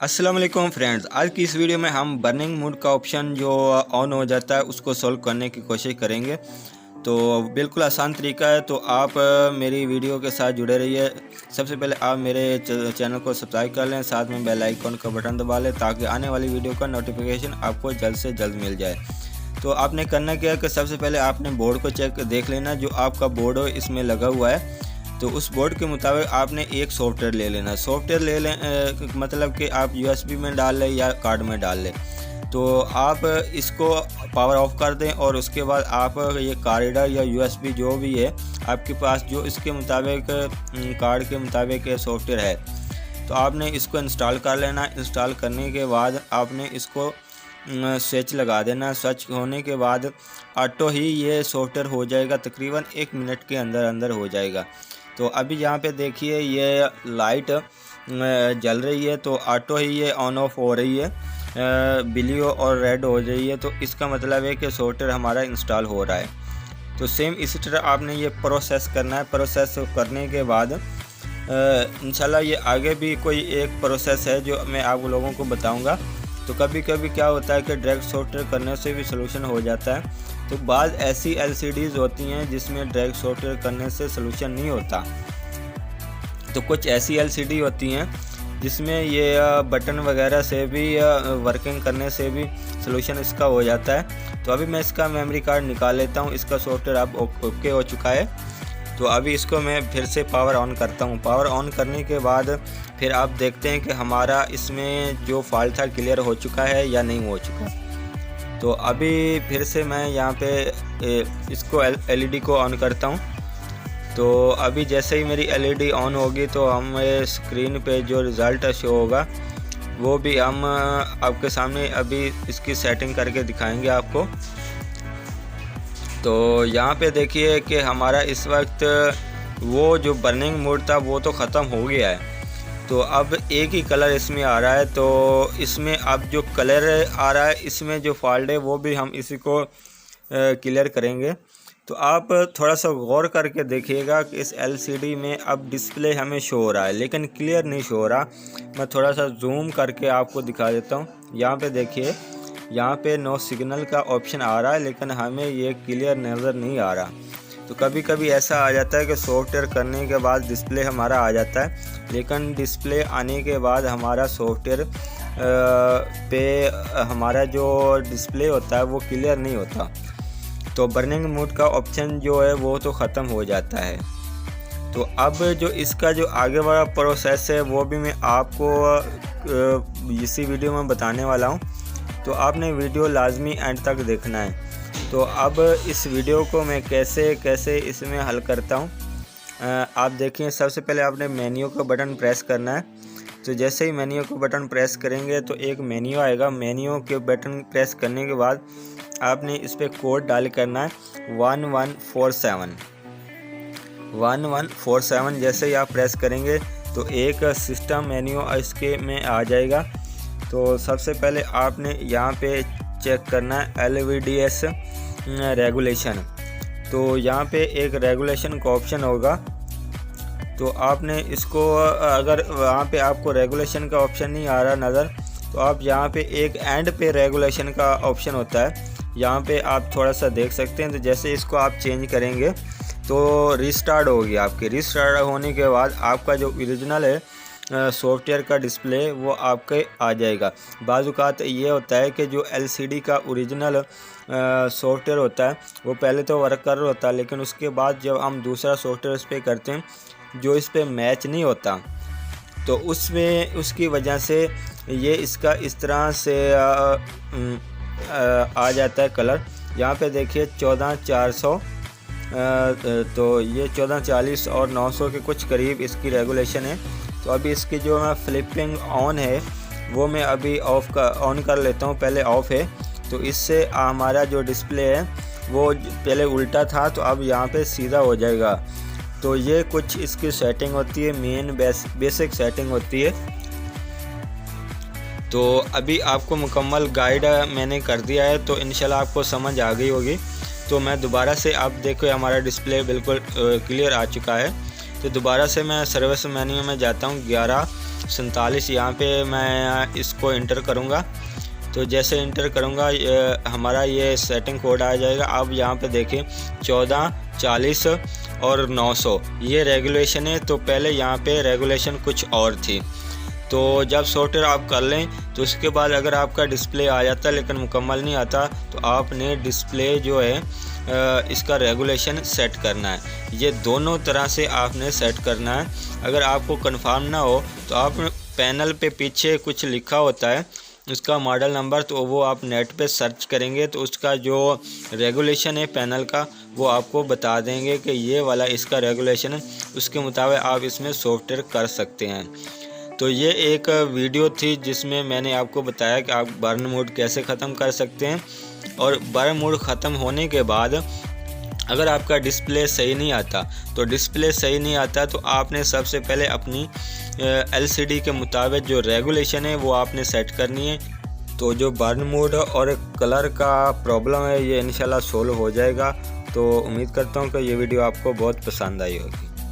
अस्सलाम वालेकुम फ्रेंड्स, आज की इस वीडियो में हम बर्निंग मोड का ऑप्शन जो ऑन हो जाता है उसको सॉल्व करने की कोशिश करेंगे। तो बिल्कुल आसान तरीका है, तो आप मेरी वीडियो के साथ जुड़े रहिए। सबसे पहले आप मेरे चैनल को सब्सक्राइब कर लें, साथ में बेल आइकन का बटन दबा लें ताकि आने वाली वीडियो का नोटिफिकेशन आपको जल्द से जल्द मिल जाए। तो आपने करना क्या है कि सबसे पहले आपने बोर्ड को चेक देख लेना, जो आपका बोर्ड हो इसमें लगा हुआ है। तो उस बोर्ड के मुताबिक आपने एक सॉफ्टवेयर ले लेना। सॉफ्टवेयर ले लें मतलब कि आप यूएसबी में डाल लें या कार्ड में डाल लें। तो आप इसको पावर ऑफ कर दें और उसके बाद आप ये कार्ड या यूएसबी जो भी है आपके पास, जो इसके मुताबिक कार्ड के मुताबिक सॉफ्टवेयर है, तो आपने इसको इंस्टॉल कर लेना। इंस्टॉल करने के बाद आपने इसको स्विच लगा देना। स्विच होने के बाद ऑटो ही ये सॉफ्टवेयर हो जाएगा, तकरीबन 1 मिनट के अंदर अंदर हो जाएगा। तो अभी यहाँ पे देखिए ये लाइट जल रही है, तो ऑटो ही ये ऑन ऑफ हो रही है, ब्लू और रेड हो रही है। तो इसका मतलब है कि सॉफ्टवेयर हमारा इंस्टॉल हो रहा है। तो सेम इसी तरह आपने ये प्रोसेस करना है। प्रोसेस करने के बाद इंशाल्लाह ये आगे भी कोई एक प्रोसेस है जो मैं आप लोगों को बताऊंगा। तो कभी कभी क्या होता है कि डायरेक्ट सॉफ्टवेयर करने से भी सलूशन हो जाता है। तो बाद ऐसी LCDs होती हैं जिसमें डायरेक्ट सॉफ्टवेयर करने से सलूशन नहीं होता। तो कुछ ऐसी LCD होती हैं जिसमें ये बटन वगैरह से भी वर्किंग करने से भी सलूशन इसका हो जाता है। तो अभी मैं इसका मेमोरी कार्ड निकाल लेता हूँ। इसका सॉफ्टवेयर अब ओके हो चुका है। तो अभी इसको मैं फिर से पावर ऑन करता हूँ। पावर ऑन करने के बाद फिर आप देखते हैं कि हमारा इसमें जो फॉल्ट था क्लियर हो चुका है या नहीं हो चुका। तो अभी फिर से मैं यहाँ पे इसको LED को ऑन करता हूँ। तो अभी जैसे ही मेरी LED ऑन होगी तो हमें स्क्रीन पे जो रिज़ल्ट शो होगा वो भी हम आपके सामने अभी इसकी सेटिंग करके दिखाएंगे आपको। तो यहाँ पे देखिए कि हमारा इस वक्त वो जो बर्निंग मोड था वो तो ख़त्म हो गया है। तो अब एक ही कलर इसमें आ रहा है। तो इसमें अब जो कलर आ रहा है इसमें जो फॉल्ट है वो भी हम इसी को क्लियर करेंगे। तो आप थोड़ा सा गौर करके देखिएगा कि इस LCD में अब डिस्प्ले हमें शो हो रहा है लेकिन क्लियर नहीं शो हो रहा। मैं थोड़ा सा जूम करके आपको दिखा देता हूँ। यहाँ पे देखिए, यहाँ पे नो सिग्नल का ऑप्शन आ रहा है लेकिन हमें ये क्लियर नज़र नहीं आ रहा। तो कभी कभी ऐसा आ जाता है कि सॉफ्टवेयर करने के बाद डिस्प्ले हमारा आ जाता है, लेकिन डिस्प्ले आने के बाद हमारा सॉफ्टवेयर पे हमारा जो डिस्प्ले होता है वो क्लियर नहीं होता। तो बर्निंग मोड का ऑप्शन जो है वो तो ख़त्म हो जाता है। तो अब जो इसका जो आगे वाला प्रोसेस है वो भी मैं आपको इसी वीडियो में बताने वाला हूँ। तो आपने वीडियो लाजमी एंड तक देखना है। तो अब इस वीडियो को मैं कैसे इसमें हल करता हूँ आप देखिए। सबसे पहले आपने मेन्यू का बटन प्रेस करना है। तो जैसे ही मेन्यू का बटन प्रेस करेंगे तो एक मेन्यू आएगा। मेन्यू के बटन प्रेस करने के बाद आपने इस पर कोड डाल करना है 1147। जैसे ही आप प्रेस करेंगे तो एक सिस्टम मेन्यू इसके में आ जाएगा। तो सबसे पहले आपने यहाँ पे चेक करना है LVDS रेगुलेशन। तो यहाँ पे एक रेगुलेशन का ऑप्शन होगा। तो आपने इसको, अगर वहाँ पे आपको रेगुलेशन का ऑप्शन नहीं आ रहा नज़र, तो आप यहाँ पे एक एंड पे रेगुलेशन का ऑप्शन होता है, यहाँ पे आप थोड़ा सा देख सकते हैं। तो जैसे इसको आप चेंज करेंगे तो रिस्टार्ट होगी आपकी। रिस्टार्ट होने के बाद आपका जो ओरिजिनल है सॉफ्टवेयर का डिस्प्ले वो आपके आ जाएगा। बाज़-औक़ात ये होता है कि जो LCD का ओरिजिनल सॉफ्टवेयर होता है वो पहले तो वर्क कर रहा होता है, लेकिन उसके बाद जब हम दूसरा सॉफ्टवेयर इस पर करते हैं जो इस पर मैच नहीं होता, तो उसमें उसकी वजह से ये इसका इस तरह से आ जाता है कलर। यहाँ पे देखिए 14400, तो ये 1440 और 900 के कुछ करीब इसकी रेगुलेशन है। तो अभी इसकी जो मैं फ्लिपिंग ऑन है वो मैं अभी ऑन कर लेता हूँ। पहले ऑफ़ है, तो इससे हमारा जो डिस्प्ले है वो पहले उल्टा था तो अब यहाँ पे सीधा हो जाएगा। तो ये कुछ इसकी सेटिंग होती है, मेन बेसिक सेटिंग होती है। तो अभी आपको मुकम्मल गाइड मैंने कर दिया है, तो इंशाल्लाह आपको समझ आ गई होगी। तो मैं दोबारा से, आप देखो हमारा डिस्प्ले बिल्कुल क्लियर आ चुका है। तो दोबारा से मैं सर्विस मेन्यू में जाता हूँ। 1147 यहाँ पे मैं इसको इंटर करूँगा। तो जैसे इंटर करूँगा हमारा ये सेटिंग कोड आ जाएगा। अब यहाँ पे देखिए 14, 40 और 900 ये रेगुलेशन है। तो पहले यहाँ पे रेगुलेशन कुछ और थी। तो जब सॉफ्टवेयर आप कर लें तो उसके बाद अगर आपका डिस्प्ले आ जाता लेकिन मुकम्मल नहीं आता, तो आपने डिस्प्ले जो है इसका रेगुलेशन सेट करना है। ये दोनों तरह से आपने सेट करना है। अगर आपको कंफर्म ना हो तो आप पैनल पे पीछे कुछ लिखा होता है उसका मॉडल नंबर, तो वो आप नेट पे सर्च करेंगे तो उसका जो रेगुलेशन है पैनल का वो आपको बता देंगे कि ये वाला इसका रेगुलेशन है। उसके मुताबिक आप इसमें सॉफ्टवेयर कर सकते हैं। तो ये एक वीडियो थी जिसमें मैंने आपको बताया कि आप बर्न मोड कैसे ख़त्म कर सकते हैं। और बर्न मोड ख़त्म होने के बाद अगर आपका डिस्प्ले सही नहीं आता, तो डिस्प्ले सही नहीं आता तो आपने सबसे पहले अपनी LCD के मुताबिक जो रेगुलेशन है वो आपने सेट करनी है। तो जो बर्न मोड और कलर का प्रॉब्लम है ये इंशाल्लाह सोल्व हो जाएगा। तो उम्मीद करता हूँ कि ये वीडियो आपको बहुत पसंद आई होगी।